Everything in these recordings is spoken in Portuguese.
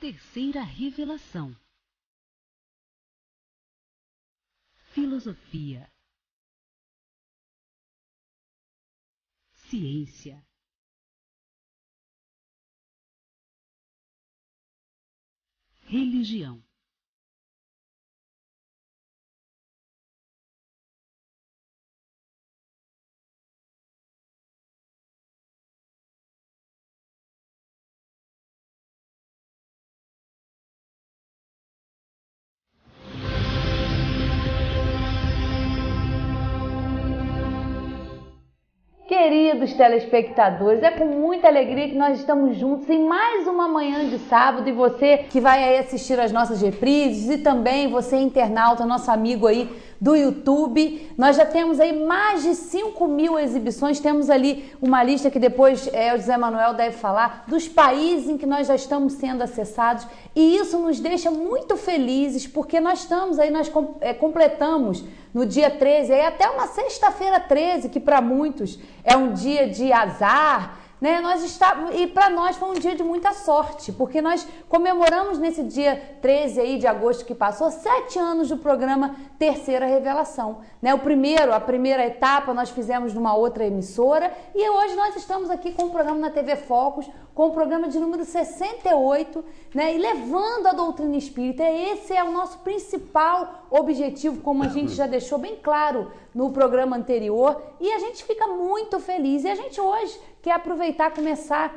Terceira revelação. Filosofia. Ciência. Religião. Queridos telespectadores, é com muita alegria que nós estamos juntos em mais uma manhã de sábado, e você que vai aí assistir as nossas reprises e também você internauta, nosso amigo aí do YouTube. Nós já temos aí mais de 5.000 exibições, temos ali uma lista que depois o José Manuel deve falar, dos países em que nós já estamos sendo acessados, e isso nos deixa muito felizes, porque nós estamos aí, nós completamos no dia 13, aí até uma sexta-feira 13, que para muitos é um dia de azar, né? E para nós foi um dia de muita sorte, porque nós comemoramos nesse dia 13 aí de agosto que passou 7 anos do programa Terceira Revelação, né? A primeira etapa nós fizemos numa outra emissora, e hoje nós estamos aqui com o programa na TV Focus, com o programa de número 68, né? E levando a doutrina espírita. Esse é o nosso principal objetivo, como a gente já deixou bem claro no programa anterior, e a gente fica muito feliz. E a gente hoje quer aproveitar, começar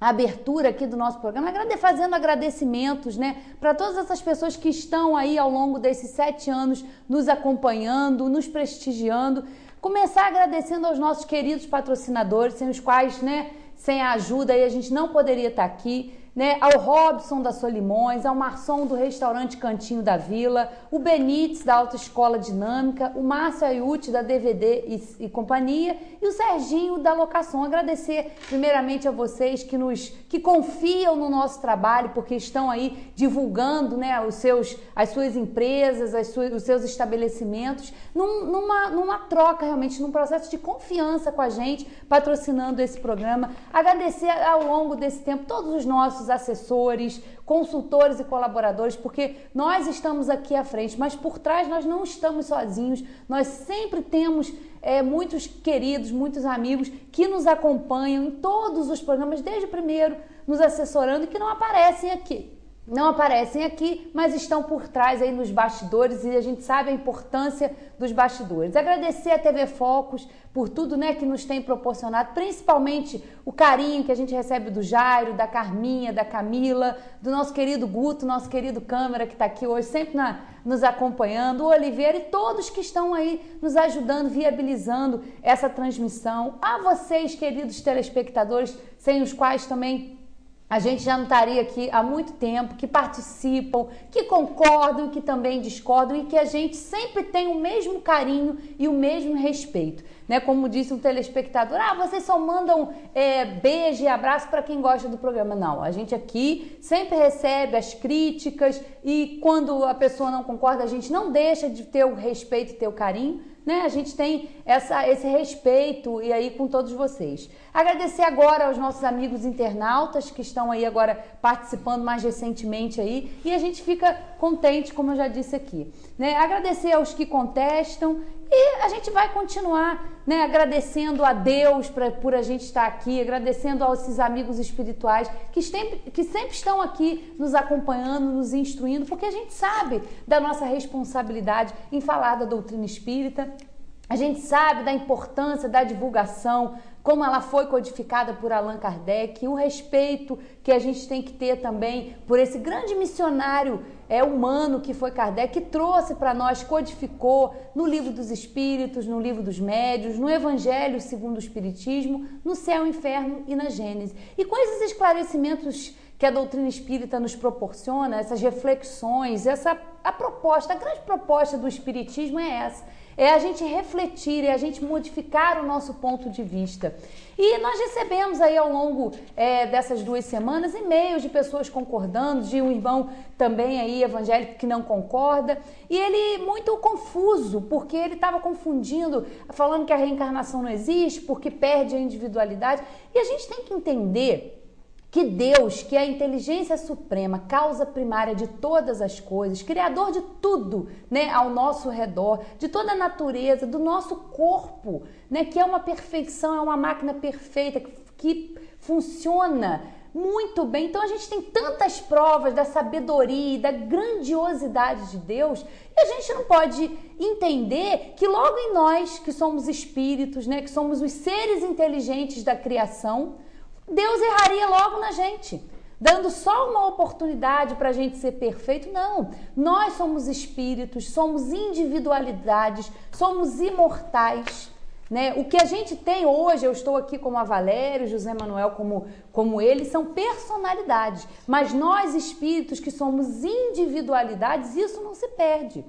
a abertura aqui do nosso programa, fazendo agradecimentos, né, para todas essas pessoas que estão aí ao longo desses 7 anos nos acompanhando, nos prestigiando. Começar agradecendo aos nossos queridos patrocinadores, sem os quais, né, sem a ajuda aí a gente não poderia estar aqui, né? Ao Robson da Solimões, ao Marçom do Restaurante Cantinho da Vila, o Benítez da Autoescola Dinâmica, o Márcio Ayuti da DVD e Companhia e o Serginho da Locação. Agradecer primeiramente a vocês que confiam no nosso trabalho, porque estão aí divulgando, né, as suas empresas, os seus estabelecimentos, numa troca realmente, num processo de confiança com a gente, patrocinando esse programa. Agradecer ao longo desse tempo todos os nossos assessores, consultores e colaboradores, porque nós estamos aqui à frente, mas por trás nós não estamos sozinhos, nós sempre temos muitos queridos, muitos amigos que nos acompanham em todos os programas, desde o primeiro, nos assessorando, e que não aparecem aqui. Não aparecem aqui, mas estão por trás aí nos bastidores, e a gente sabe a importância dos bastidores. Agradecer a TV Focus por tudo, né, que nos tem proporcionado, principalmente o carinho que a gente recebe do Jairo, da Carminha, da Camila, do nosso querido Guto, nosso querido câmera que está aqui hoje, sempre nos acompanhando, o Oliveira e todos que estão aí nos ajudando, viabilizando essa transmissão. A vocês, queridos telespectadores, sem os quais também a gente já não estaria aqui há muito tempo, que participam, que concordam, que também discordam, e que a gente sempre tem o mesmo carinho e o mesmo respeito, né? Como disse um telespectador, vocês só mandam beijo e abraço para quem gosta do programa. Não, a gente aqui sempre recebe as críticas, e quando a pessoa não concorda, a gente não deixa de ter o respeito e ter o carinho, né? A gente tem esse respeito, e aí com todos vocês. Agradecer agora aos nossos amigos internautas que estão aí agora participando mais recentemente aí, e a gente fica contente, como eu já disse aqui, né? Agradecer aos que contestam, e a gente vai continuar, né, agradecendo a Deus por a gente estar aqui, agradecendo aos esses amigos espirituais que sempre estão aqui nos acompanhando, nos instruindo, porque a gente sabe da nossa responsabilidade em falar da doutrina espírita. A gente sabe da importância da divulgação, como ela foi codificada por Allan Kardec, o respeito que a gente tem que ter também por esse grande missionário humano que foi Kardec, que trouxe para nós, codificou no Livro dos Espíritos, no Livro dos Médiuns, no Evangelho segundo o Espiritismo, no Céu, Inferno e na Gênese. E com esses esclarecimentos que a doutrina espírita nos proporciona, essas reflexões, a grande proposta do Espiritismo é essa. É a gente refletir, é a gente modificar o nosso ponto de vista. E nós recebemos aí ao longo dessas 2 semanas e-mails de pessoas concordando, de um irmão também aí evangélico que não concorda, e ele muito confuso, porque ele estava confundindo, falando que a reencarnação não existe, porque perde a individualidade. E a gente tem que entender que Deus, que é a inteligência suprema, causa primária de todas as coisas, criador de tudo, né, ao nosso redor, de toda a natureza, do nosso corpo, né, que é uma perfeição, é uma máquina perfeita, que funciona muito bem. Então a gente tem tantas provas da sabedoria e da grandiosidade de Deus, e a gente não pode entender que logo em nós, que somos espíritos, né, que somos os seres inteligentes da criação, Deus erraria logo na gente, dando só uma oportunidade para a gente ser perfeito. Não, nós somos espíritos, somos individualidades, somos imortais, né? O que a gente tem hoje, eu estou aqui como a Valéria, José Manuel como eles, são personalidades, mas nós espíritos que somos individualidades, isso não se perde.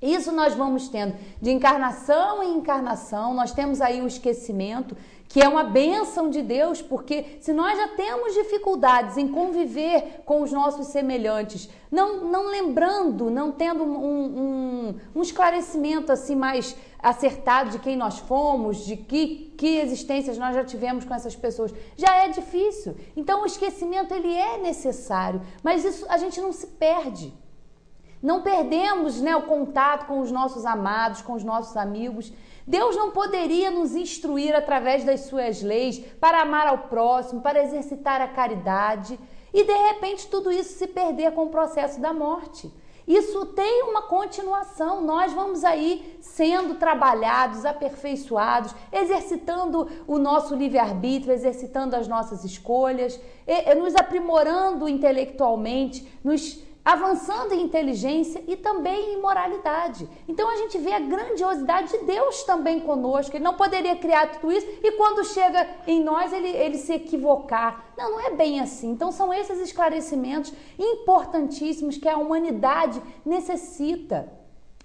Isso nós vamos tendo de encarnação em encarnação. Nós temos aí o esquecimento, que é uma bênção de Deus, porque se nós já temos dificuldades em conviver com os nossos semelhantes, não lembrando, não tendo um esclarecimento assim mais acertado de quem nós fomos, de que existências nós já tivemos com essas pessoas, já é difícil. Então o esquecimento ele é necessário, mas isso a gente não se perde. Não perdemos, né, o contato com os nossos amados, com os nossos amigos. Deus não poderia nos instruir através das suas leis para amar ao próximo, para exercitar a caridade e de repente tudo isso se perder com o processo da morte. Isso tem uma continuação, nós vamos aí sendo trabalhados, aperfeiçoados, exercitando o nosso livre-arbítrio, exercitando as nossas escolhas, nos aprimorando intelectualmente, nos avançando em inteligência e também em moralidade. Então a gente vê a grandiosidade de Deus também conosco. Ele não poderia criar tudo isso e quando chega em nós ele se equivocar. Não é bem assim. Então são esses esclarecimentos importantíssimos que a humanidade necessita.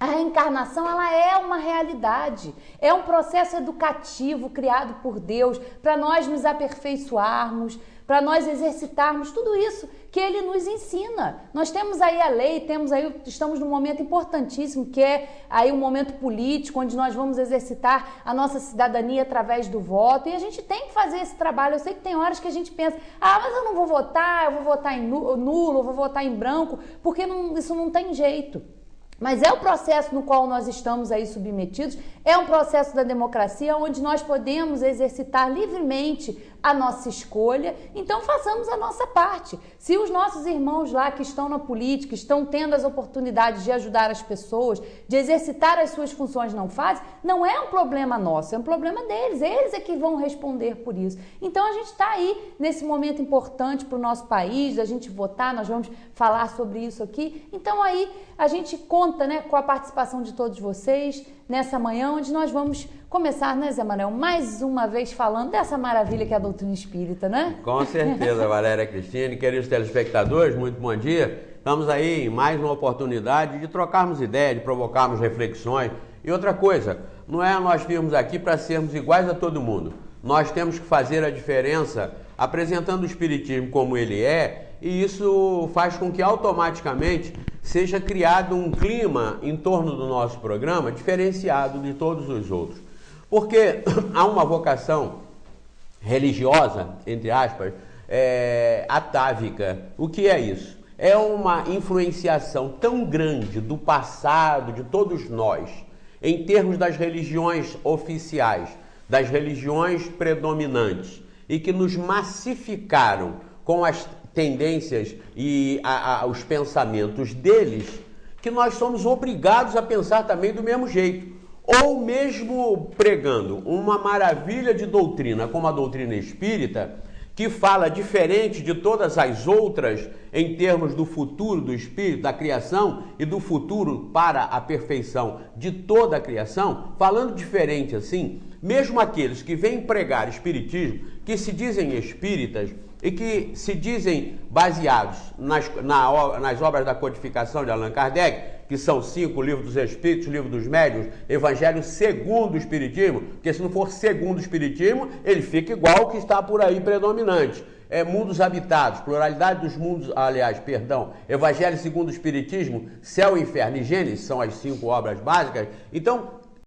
A reencarnação ela é uma realidade, é um processo educativo criado por Deus para nós nos aperfeiçoarmos, para nós exercitarmos tudo isso que Ele nos ensina. Nós temos aí a lei, estamos num momento importantíssimo, que é aí um momento político, onde nós vamos exercitar a nossa cidadania através do voto, e a gente tem que fazer esse trabalho. Eu sei que tem horas que a gente pensa, mas eu não vou votar, eu vou votar em nulo, eu vou votar em branco, porque isso não tem jeito. Mas é o processo no qual nós estamos aí submetidos, é um processo da democracia onde nós podemos exercitar livremente a nossa escolha, então façamos a nossa parte. Se os nossos irmãos lá que estão na política, estão tendo as oportunidades de ajudar as pessoas, de exercitar as suas funções, não fazem, não é um problema nosso, é um problema deles, eles é que vão responder por isso. Então a gente está aí nesse momento importante para o nosso país, da gente votar, nós vamos falar sobre isso aqui, então aí a gente conta, né, com a participação de todos vocês nessa manhã, onde nós vamos começar, né, Zé Manuel, mais uma vez falando dessa maravilha que é a doutrina espírita, né? Com certeza, Valéria Cristine, queridos telespectadores, muito bom dia. Estamos aí em mais uma oportunidade de trocarmos ideias, de provocarmos reflexões. E outra coisa, não é nós virmos aqui para sermos iguais a todo mundo. Nós temos que fazer a diferença apresentando o Espiritismo como ele é, e isso faz com que automaticamente seja criado um clima em torno do nosso programa diferenciado de todos os outros. Porque há uma vocação religiosa, entre aspas, atávica. O que é isso? É uma influenciação tão grande do passado de todos nós, em termos das religiões oficiais, das religiões predominantes, e que nos massificaram com as tendências e os pensamentos deles, que nós somos obrigados a pensar também do mesmo jeito. Ou mesmo pregando uma maravilha de doutrina, como a doutrina espírita, que fala diferente de todas as outras em termos do futuro do espírito, da criação e do futuro para a perfeição de toda a criação, falando diferente assim, mesmo aqueles que vêm pregar espiritismo, que se dizem espíritas e que se dizem baseados nas obras da codificação de Allan Kardec, que são 5, Livro dos Espíritos, Livro dos Médiuns, Evangelho segundo o Espiritismo, porque se não for segundo o Espiritismo, ele fica igual ao que está por aí predominante. Mundos habitados, pluralidade dos mundos, Evangelho segundo o Espiritismo, Céu, Inferno e Gênesis, são as 5 obras básicas. Então,